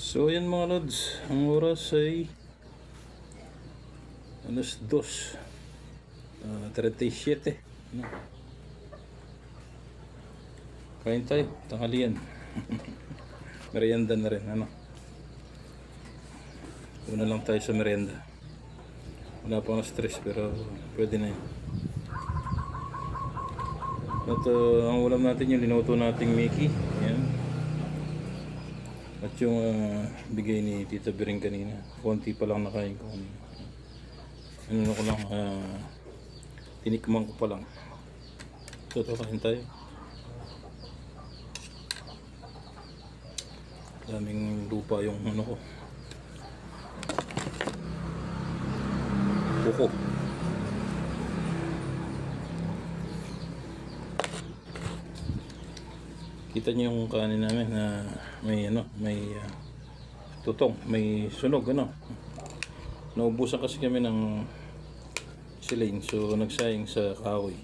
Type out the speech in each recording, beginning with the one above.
So yan mga lods, ang oras ay alas 2:37. Ano? Kain tayo, tanghalian. Merienda na rin, ano. Una lang tayo sa merienda. Wala pa akong stress pero pwede na yun. At ang ulam natin yung linuto nating Mickey. Yan. At yung bigay ni Tita Bering kanina. Konti pa lang nakain ko kanina. Ano ko lang, tinikman ko pa lang. Ito, kain tayo. Daming lupa yung ano ko. Buko. Kita niyo yung kanin namin na may ano, may tutong, may sunog ano. Naubusan kasi kami ng silane, so nagsayang sa kahoy.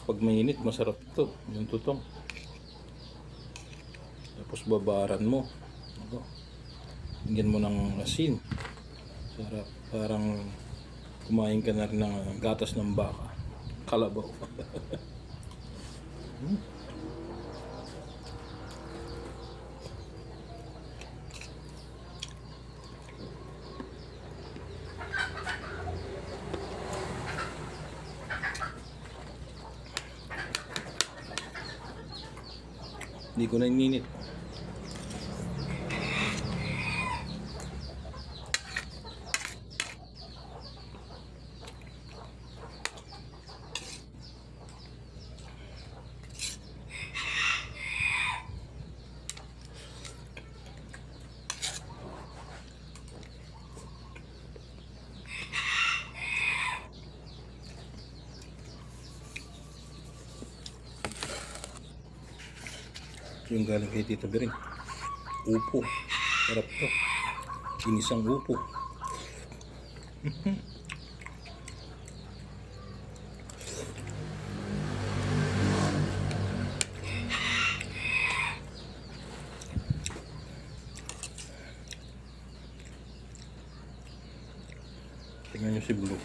Pag mainit, masarap to, yung tutong. Tapos babaran mo. Ano? Hinggan mo ng asin. Sarap, parang kumain ka na rin ng gatas ng baka. Kalabaw. Hindi ko na ininit. Yung galing kay Tita Bering. Upo. Sarap to. Ginisang upo. Tingnan nyo si Blue.